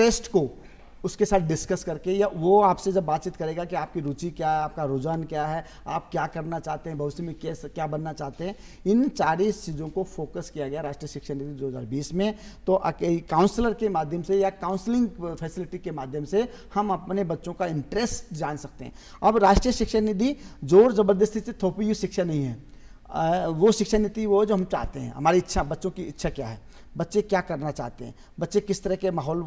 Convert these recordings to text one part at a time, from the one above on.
Interest को उसके साथ डिस्कस करके, या वो आपसे जब बातचीत करेगा कि आपकी रुचि क्या है, आपका रुझान क्या है, आप क्या करना चाहते हैं, भविष्य में क्या बनना चाहते हैं, इन सारी चीज़ों को फोकस किया गया राष्ट्रीय शिक्षा नीति 2020 में। तो काउंसलर के माध्यम से या काउंसलिंग फैसिलिटी के माध्यम से हम अपने बच्चों का इंटरेस्ट जान सकते हैं। अब राष्ट्रीय शिक्षा नीति जोर जबरदस्ती से थोपी हुई शिक्षा नहीं है, वो शिक्षा नीति वो जो हम चाहते हैं, हमारी इच्छा, बच्चों की इच्छा क्या है, बच्चे क्या करना चाहते हैं, बच्चे किस तरह के माहौल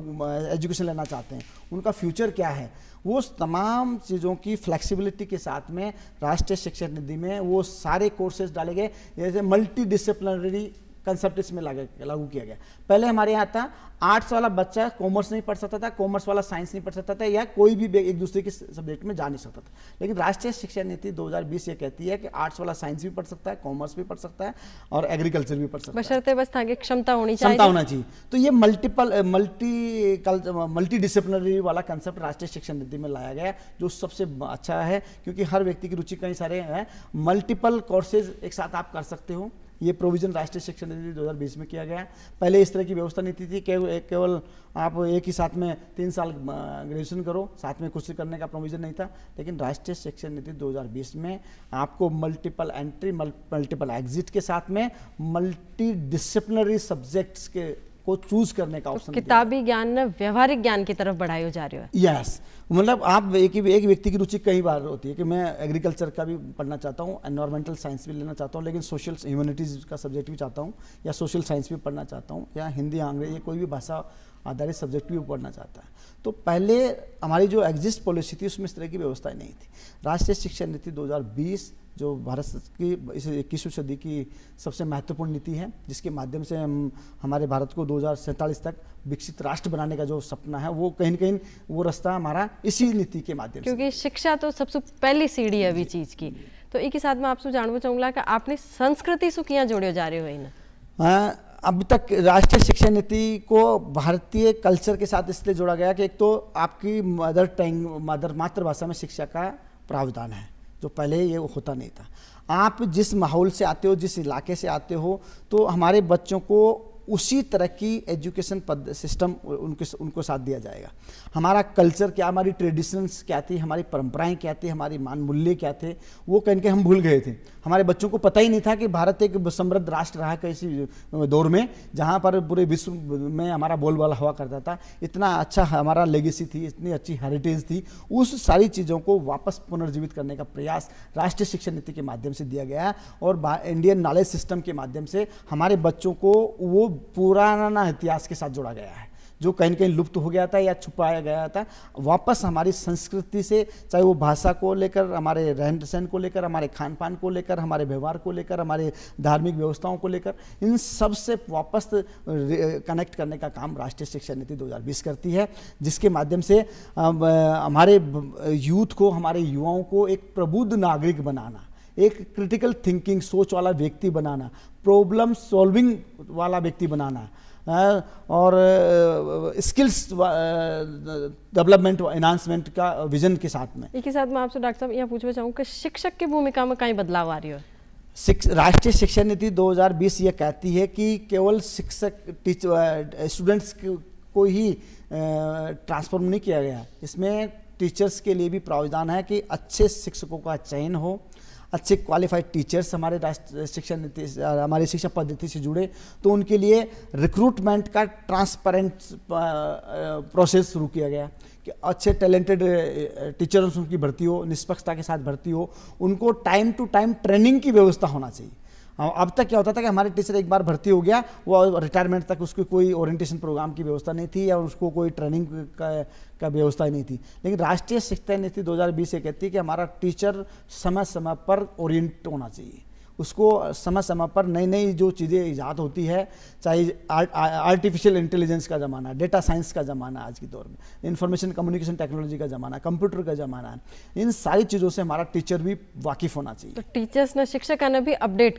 एजुकेशन लेना चाहते हैं, उनका फ्यूचर क्या है, वो तमाम चीज़ों की फ्लेक्सिबिलिटी के साथ में राष्ट्रीय शिक्षा नीति में वो सारे कोर्सेज डाले गए। जैसे मल्टी डिसिप्लिनरी कंसेप्ट इसमें लागू किया गया। पहले हमारे यहाँ था आर्ट्स वाला बच्चा कॉमर्स नहीं पढ़ सकता था, कॉमर्स वाला साइंस नहीं पढ़ सकता था, या कोई भी एक दूसरे के सब्जेक्ट में जा नहीं सकता था। लेकिन राष्ट्रीय शिक्षा नीति 2020 ये कहती है कि आर्ट्स वाला साइंस भी पढ़ सकता है, कॉमर्स भी पढ़ सकता है और एग्रीकल्चर भी पढ़ सकता है, बशर्ते बस ताकि क्षमता होनी चाहिए। तो ये मल्टी डिसिप्लिनरी वाला कंसेप्ट राष्ट्रीय शिक्षा नीति में लाया गया, जो सबसे अच्छा है, क्योंकि हर व्यक्ति की रुचि कई सारे हैं, मल्टीपल कोर्सेज एक साथ आप कर सकते हो। ये प्रोविजन राष्ट्रीय शिक्षा नीति 2020 में किया गया। पहले इस तरह की व्यवस्था नहीं थी, केवल आप एक ही साथ में 3 साल ग्रेजुएशन करो, साथ में कुछ करने का प्रोविजन नहीं था। लेकिन राष्ट्रीय शिक्षा नीति 2020 में आपको मल्टीपल एंट्री मल्टीपल एग्जिट के साथ में मल्टी डिसिप्लिनरी सब्जेक्ट्स के को चूज करने का ऑप्शन, किताबी ज्ञान ने व्यवहारिक ज्ञान की तरफ बढ़ाया जा रहा है। यस, मतलब आप एक व्यक्ति की रुचि कई बार होती है कि मैं एग्रीकल्चर का भी पढ़ना चाहता हूँ, एनवायरमेंटल साइंस भी लेना चाहता हूँ, लेकिन सोशल ह्यूमैनिटीज़ का सब्जेक्ट भी चाहता हूँ, या सोशल साइंस भी पढ़ना चाहता हूँ, या हिंदी अंग्रेजी कोई भी भाषा आधारित सब्जेक्ट भी पढ़ना चाहता है। तो पहले हमारी जो एग्जिस्ट पॉलिसी थी उसमें इस तरह की व्यवस्था नहीं थी। राष्ट्रीय शिक्षा नीति 2020 जो भारत की इस 21वीं सदी की सबसे महत्वपूर्ण नीति है, जिसके माध्यम से हम हमारे भारत को 2047 तक विकसित राष्ट्र बनाने का जो सपना है, वो कहीं न कहीं वो रास्ता हमारा इसी नीति के माध्यम से, क्योंकि शिक्षा तो सबसे पहली सीढ़ी है अभी चीज़ की। तो एक ही साथ में आपसे जानना चाहूँगा कि आपने संस्कृति से क्या जोड़े जा रहे हो इन? अभी तक राष्ट्रीय शिक्षा नीति को भारतीय कल्चर के साथ इसलिए जोड़ा गया कि एक तो आपकी मातृभाषा में शिक्षा का प्रावधान है, जो पहले ये होता नहीं था। आप जिस माहौल से आते हो, जिस इलाके से आते हो, तो हमारे बच्चों को उसी तरह की एजुकेशन सिस्टम उनको साथ दिया जाएगा। हमारा कल्चर क्या, हमारी ट्रेडिशंस क्या थी, हमारी परंपराएं क्या थी, हमारी मान मूल्य क्या थे, वो कहीं के हम भूल गए थे। हमारे बच्चों को पता ही नहीं था कि भारत एक समृद्ध राष्ट्र रहा किसी दौर में, जहाँ पर पूरे विश्व में हमारा बोलबाला हुआ करता था। इतना अच्छा हमारा लेगेसी थी, इतनी अच्छी हेरिटेज थी। उस सारी चीज़ों को वापस पुनर्जीवित करने का प्रयास राष्ट्रीय शिक्षा नीति के माध्यम से दिया गया, और इंडियन नॉलेज सिस्टम के माध्यम से हमारे बच्चों को वो पुराना इतिहास के साथ जोड़ा गया है, जो कहीं न कहीं लुप्त हो गया था या छुपाया गया था। वापस हमारी संस्कृति से, चाहे वो भाषा को लेकर, हमारे रहन सहन को लेकर, हमारे खान पान को लेकर, हमारे व्यवहार को लेकर, हमारे धार्मिक व्यवस्थाओं को लेकर, इन सब से वापस कनेक्ट करने का काम राष्ट्रीय शिक्षा नीति 2020 करती है, जिसके माध्यम से हमारे यूथ को, हमारे युवाओं को एक प्रबुद्ध नागरिक बनाना, एक क्रिटिकल थिंकिंग सोच वाला व्यक्ति बनाना, प्रॉब्लम सॉल्विंग वाला व्यक्ति बनाना, और स्किल्स डेवलपमेंट एनहांसमेंट का विजन के साथ में। एक ही साथ मैं आपसे डॉक्टर साहब यह पूछना चाहूँ कि शिक्षक की भूमिका में कहीं बदलाव आ रही हो? राष्ट्रीय शिक्षा नीति 2020 ये कहती है कि केवल शिक्षक स्टूडेंट्स को ही ट्रांसफॉर्म नहीं किया गया, इसमें टीचर्स के लिए भी प्रावधान है कि अच्छे शिक्षकों का चयन हो, अच्छे क्वालिफाइड टीचर्स हमारे राष्ट्रीय शिक्षा नीति, हमारी शिक्षा पद्धति से जुड़े, तो उनके लिए रिक्रूटमेंट का ट्रांसपेरेंट प्रोसेस शुरू किया गया कि अच्छे टैलेंटेड टीचर्स उनकी भर्ती हो, निष्पक्षता के साथ भर्ती हो, उनको टाइम टू टाइम ट्रेनिंग की व्यवस्था होना चाहिए। अब तक क्या होता था कि हमारे टीचर एक बार भर्ती हो गया, वो रिटायरमेंट तक उसकी कोई ओरिएंटेशन प्रोग्राम की व्यवस्था नहीं थी, या उसको कोई ट्रेनिंग का व्यवस्था ही नहीं थी। लेकिन राष्ट्रीय शिक्षा नीति 2020 ये कहती है कि हमारा टीचर समय समय पर ओरिएंट होना चाहिए, उसको समय समय पर नई नई जो चीज़ें ईजाद होती है, चाहे आर्टिफिशियल इंटेलिजेंस का ज़माना, डेटा साइंस का ज़माना, आज के दौर में इंफॉर्मेशन कम्युनिकेशन टेक्नोलॉजी का ज़माना, कंप्यूटर का ज़माना है, इन सारी चीज़ों से हमारा टीचर भी वाकिफ़ होना चाहिए। तो टीचर्स ने, शिक्षक ने भी अपडेट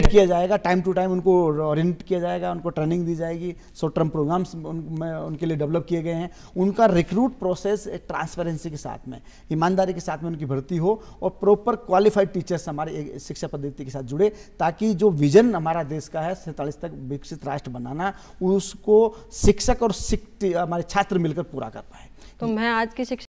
किया जाएगा, टाइम टू टाइम उनको ओरिएंट किया जाएगा, उनको ट्रेनिंग दी जाएगी, शॉर्ट टर्म प्रोग्राम्स उनके लिए डेवलप किए गए हैं। उनका रिक्रूट प्रोसेस एक ट्रांसपेरेंसी के साथ में, ईमानदारी के साथ में उनकी भर्ती हो, और प्रॉपर क्वालिफाइड टीचर्स हमारे शिक्षा पद्धति के साथ जुड़े, ताकि जो विजन हमारा देश का है 47 तक विकसित राष्ट्र बनाना, उसको शिक्षक और हमारे छात्र मिलकर पूरा कर पाए। तो मैं आज की शिक्षा